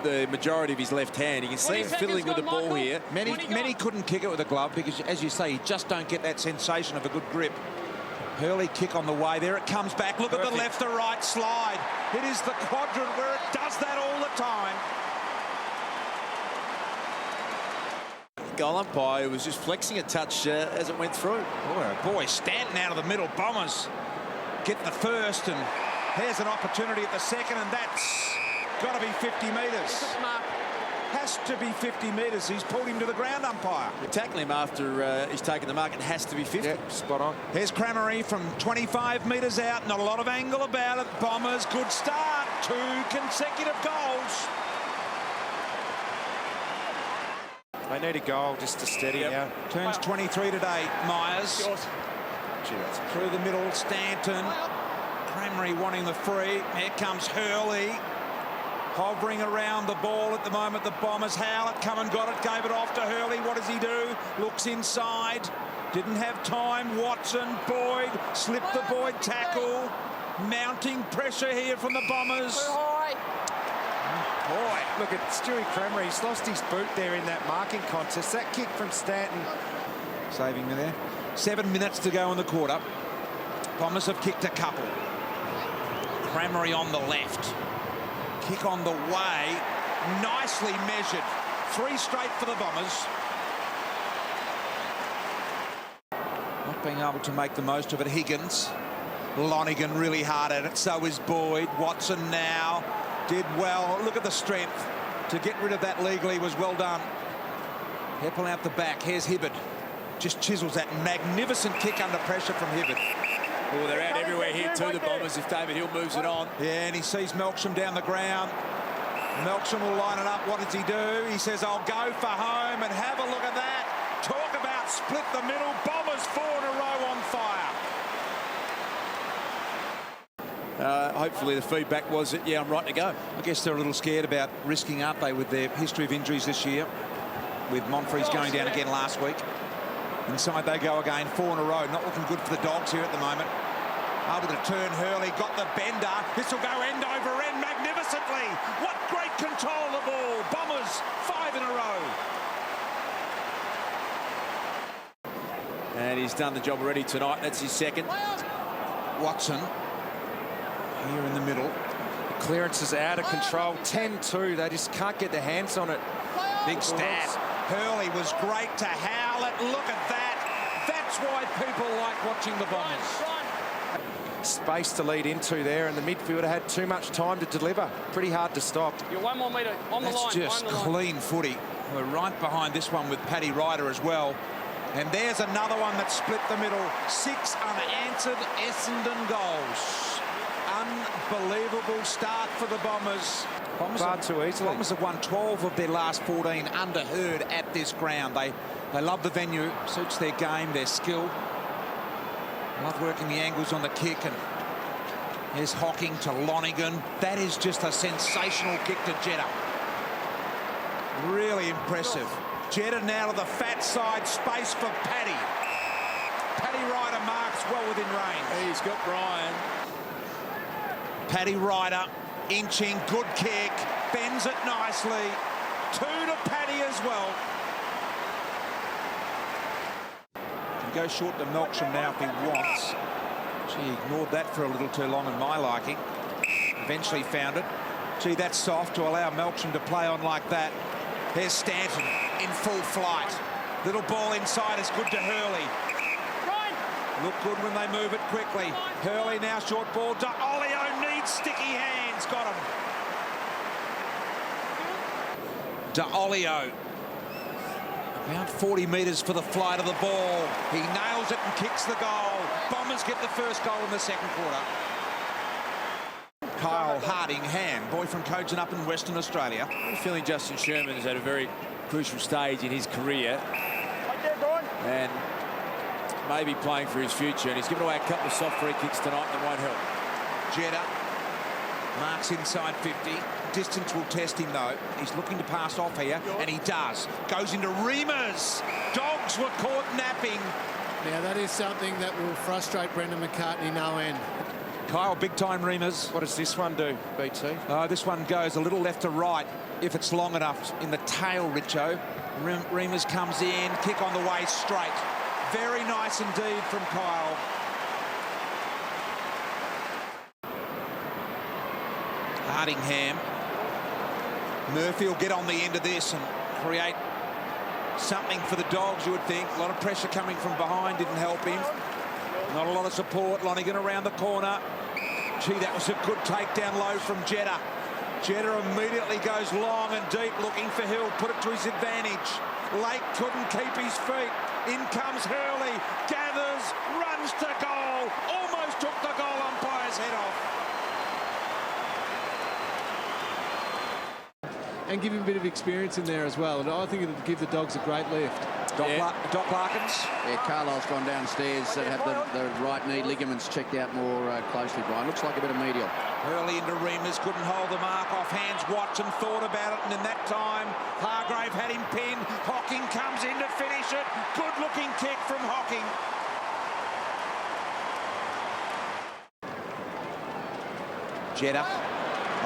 the majority of his left hand. You can see him fiddling with the ball here. Many couldn't kick it with a glove because, as you say, you just don't get that sensation of a good grip. Hurley kick on the way. There it comes back. Look at the left to right slide. It is the quadrant where it does that all the time. Goal umpire was just flexing a touch as it went through. Boy, Stanton out of the middle. Bombers get the first, and here's an opportunity at the second, and that's got to be 50 metres. Has to be 50 metres. He's pulled him to the ground, umpire. Tackling him after he's taken the mark. It has to be 50. Yeah, spot on. Here's Cramery from 25 metres out. Not a lot of angle about it. Bombers, good start. 2 consecutive goals. They need a goal just to steady now. Turns 23 today, Myers. Through the middle, Stanton. Cramery wanting the free. Here comes Hurley. Hovering around the ball at the moment, the Bombers. Howlett come and got it, gave it off to Hurley. What does he do? Looks inside. Didn't have time. Watson, Boyd, slipped the Boyd tackle. Mounting pressure here from the Bombers. Boy, look at Stewie Cramery. He's lost his boot there in that marking contest. That kick from Stanton. Saving me there. 7 minutes to go in the quarter. Bombers have kicked a couple. Cramery on the left. Kick on the way. Nicely measured. 3 straight for the Bombers. Not being able to make the most of it. Higgins. Lonigan really hard at it. So is Boyd. Watson now. Did well. Look at the strength. To get rid of that legally was well done. Heppel out the back. Here's Hibberd. Just chisels that magnificent kick under pressure from Hibberd. Oh, they're out everywhere here too, the Bombers, if David Hill moves it on. Yeah, and he sees Melksham down the ground. Melksham will line it up. What does he do? He says, I'll go for home, and have a look at that. Talk about split the middle. Bombers 4 in a row on fire. Hopefully the feedback was that, yeah, I'm right to go. I guess they're a little scared about risking, aren't they, with their history of injuries this year, with Monfries going down again last week. Inside they go again, 4 in a row. Not looking good for the Dogs here at the moment. Able to turn Hurley, got the bender. This will go end over end magnificently. What great control of the ball. Bombers 5 in a row. And he's done the job already tonight. That's his second. Watson here in the middle. The clearance is out of control. 10-2. They just can't get their hands on it. Big stat. Hurley was great to Howlett. Look at that. That's why people like watching the Bombers. Space to lead into there, and the midfielder had too much time to deliver. Pretty hard to stop. You're 1 more metre on the line. That's just clean footy. We're right behind this one with Paddy Ryder as well. And there's another one that split the middle. 6 unanswered Essendon goals. Unbelievable start for the Bombers. Far too easily. Bombers have won 12 of their last 14 underheard at this ground. They love the venue, suits their game, their skill. Love working the angles on the kick. And here's Hocking to Lonigan. That is just a sensational kick to Jetta. Really impressive. Jetta now to the fat side, space for Paddy. Paddy Ryder marks well within range. He's got Brian. Paddy Ryder inching, good kick, bends it nicely. 2 to Paddy as well. Can go short to Melksham now if he wants. Gee, ignored that for a little too long in my liking. Eventually found it. Gee, that's soft to allow Melksham to play on like that. Here's Stanton in full flight. Little ball inside is good to Hurley. Look good when they move it quickly. Hurley now short ball. Olio needs sticky hands. Got him. Olio. About 40 metres for the flight of the ball. He nails it and kicks the goal. Bombers get the first goal in the second quarter. Kyle Harding Ham, boy from Coaching up in Western Australia. I'm feeling Justin Sherman is at a very crucial stage in his career. And maybe playing for his future, and he's given away a couple of soft free kicks tonight that won't help. Jetta marks inside 50. Distance will test him though. He's looking to pass off here, and he does. Goes into Reamers. Dogs were caught napping. Now that is something that will frustrate Brendan McCartney no end. Kyle, big time Reamers. What does this one do, BT? This one goes a little left to right if it's long enough in the tail, Richo. Reamers comes in, kick on the way straight. Very nice indeed from Kyle. Hardingham. Murphy will get on the end of this and create something for the Dogs, you would think. A lot of pressure coming from behind didn't help him. Not a lot of support. Lonigan around the corner. Gee, that was a good takedown low from Jeddah. Jeddah immediately goes long and deep, looking for Hill. Put it to his advantage. Lake couldn't keep his feet. In comes Hurley. Gathers, runs to goal. Almost took the goal umpire's head off. And give him a bit of experience in there as well. And I think it'll give the Dogs a great lift. Doc Larkins. Yeah, Carlisle's gone downstairs and had the right knee ligaments checked out more closely, Brian. Looks like a bit of medial. Hurley into Reamers, couldn't hold the mark off hands. Watson thought about it, and in that time, Hargrave had him pinned. Hocking comes in to finish it. Good-looking kick from Hocking. Jeddah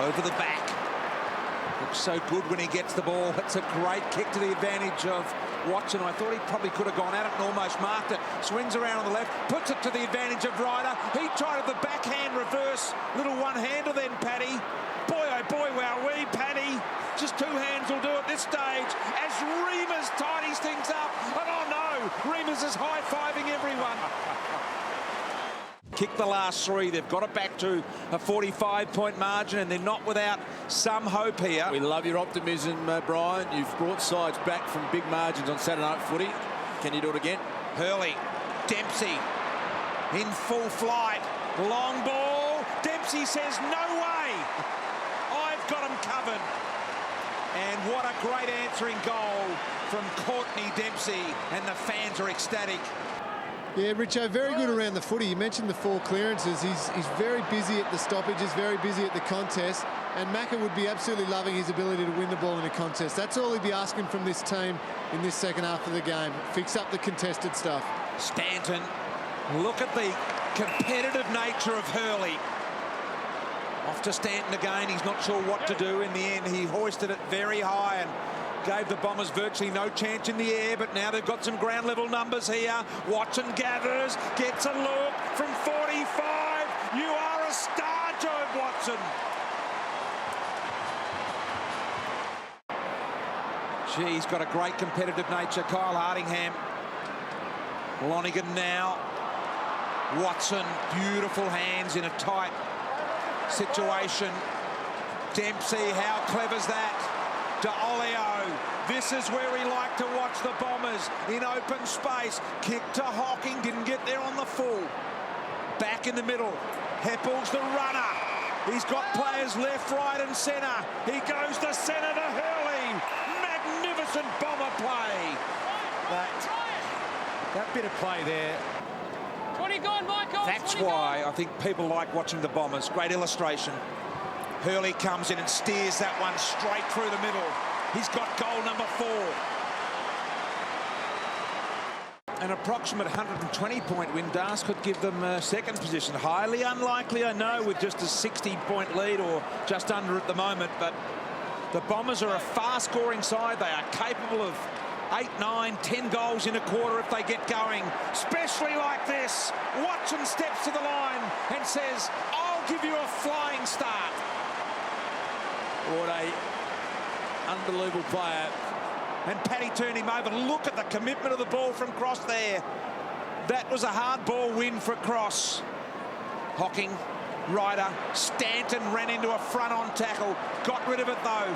over the back. Looks so good when he gets the ball. It's a great kick to the advantage of Watson. I thought he probably could have gone at it and almost marked it. Swings around on the left, puts it to the advantage of Ryder. He tried the backhand reverse. Little one-hander then, Paddy. Boy, oh boy, wowee, Paddy. Just two hands will do at this stage as Reamers tidies things up. And oh no, Reamers is high-fiving everyone. Kick the last three. They've got it back to a 45-point margin, and they're not without some hope here. We love your optimism, Brian. You've brought sides back from big margins on Saturday night footy. Can you do it again? Hurley, Dempsey in full flight. Long ball. Dempsey says, no way. I've got him covered. And what a great answering goal from Courtney Dempsey, and the fans are ecstatic. Yeah, Richo, very good around the footy. You mentioned the 4 clearances. He's very busy at the stoppages, very busy at the contest. And Macca would be absolutely loving his ability to win the ball in a contest. That's all he'd be asking from this team in this second half of the game. Fix up the contested stuff. Stanton, look at the competitive nature of Hurley. Off to Stanton again. He's not sure what to do. In the end, he hoisted it very high and gave the Bombers virtually no chance in the air, but now they've got some ground level numbers here. Watson gathers, gets a look from 45. You are a star, Jobe Watson. Gee, he's got a great competitive nature. Kyle Hardingham. Lonigan now. Watson, beautiful hands in a tight situation. Dempsey, how clever's that? D'Olio, this is where we like to watch the Bombers in open space. Kick to Hocking, didn't get there on the full. Back in the middle, Heppel's the runner. He's got players left, right and centre. He goes to centre to Hurley. Magnificent Bomber play. That bit of play there. 20 gone, Michael. That's 20 why gone. I think people like watching the Bombers. Great illustration. Hurley comes in and steers that one straight through the middle. He's got goal number 4. An approximate 120-point win. Das could give them second position. Highly unlikely, I know, with just a 60-point lead or just under at the moment. But the Bombers are a fast-scoring side. They are capable of 8, 9, 10 goals in a quarter if they get going. Especially like this. Watson steps to the line and says, I'll give you a flying start. What a unbelievable player. And Paddy turned him over. Look at the commitment of the ball from Cross there. That was a hard ball win for Cross. Hocking, Ryder, Stanton ran into a front-on tackle. Got rid of it though.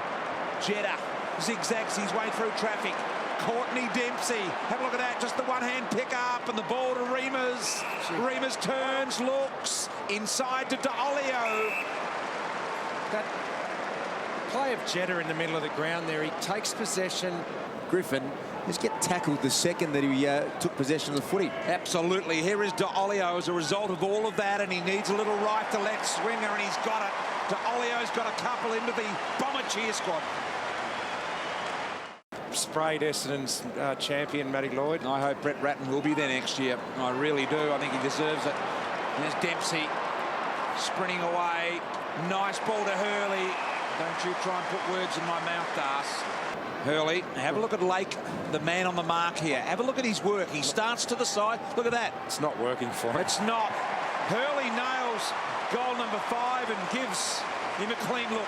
Jeddah zigzags his way through traffic. Courtney Dempsey. Have a look at that. Just the one-hand pick up and the ball to Reamers. Reamers turns, looks inside to D'Olio. That play of Jeddah in the middle of the ground there. He takes possession. Griffin just get tackled the second that he took possession of the footy. Absolutely. Here is D'Olio as a result of all of that, and he needs a little right to left swinger, and he's got it. D'Olio's got a couple into the Bomber cheer squad. Sprayed Essendon's champion, Matty Lloyd. I hope Brett Ratton will be there next year. I really do. I think he deserves it. There's Dempsey. sprinting away. Nice ball to Hurley. Don't you try and put words in my mouth, Das. Hurley, have a look at Lake, the man on the mark here. Have a look at his work. He starts to the side. Look at that. It's not working for him. It's not. Hurley nails goal number 5 and gives him a clean look.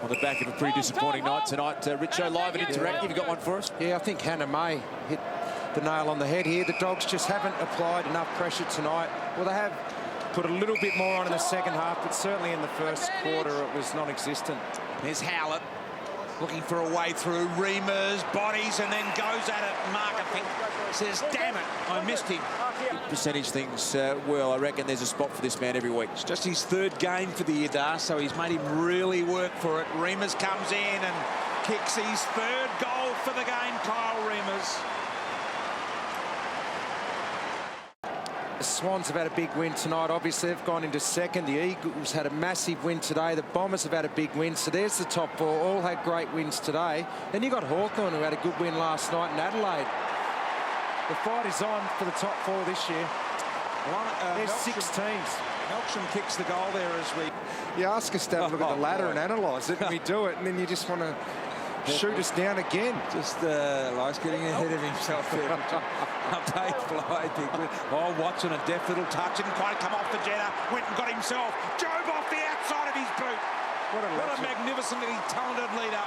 On the back of a pretty disappointing night tonight. Richo, live and interactive. You got one for us? Yeah, I think Hannah May hit the nail on the head here. The Dogs just haven't applied enough pressure tonight. Well, they have put a little bit more on in the second half, but certainly in the first quarter it was non-existent. There's Howlett looking for a way through. Reimers bodies and then goes at it. Mark, I think, says, damn it, I missed him. Percentage things well. I reckon there's a spot for this man every week. It's just his 3rd game for the year, Dar, so he's made him really work for it. Reimers comes in and kicks his 3rd goal for the game, Kyle Reimers. The Swans have had a big win tonight. Obviously, they've gone into second. The Eagles had a massive win today. The Bombers have had a big win. So there's the top 4. All had great wins today. Then you got Hawthorn, who had a good win last night in Adelaide. The fight is on for the top 4 this year. There's 6 teams. Melksham kicks the goal there as we... You ask us to have a look at the ladder and analyse it, and we do it, and then you just want to shoot us down again. Just likes getting ahead of himself there. I think. Oh, Watson, a deft little touch. Didn't quite come off the Jetta. Went and got himself. Jobe off the outside of his boot. What a magnificently talented leader.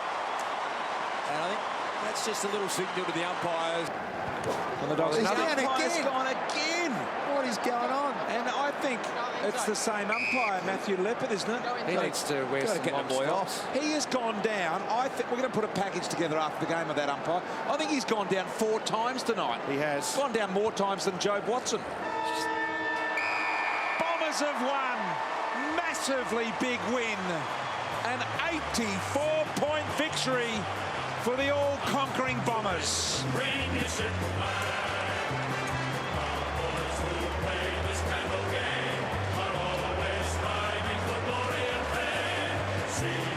And I think that's just a little signal to the umpires. And the Dogs. He's Another down umpire's again. gone again. What is going on? And I think it's the same umpire, Matthew Leppard, isn't it? He needs to wear some get the long boy stops. He has gone down. I think we're going to put a package together after the game of that umpire. I think he's gone down 4 times tonight. He has. Gone down more times than Jobe Watson. Bombers have won. Massively big win. An 84-point victory for the all-conquering Bombers. See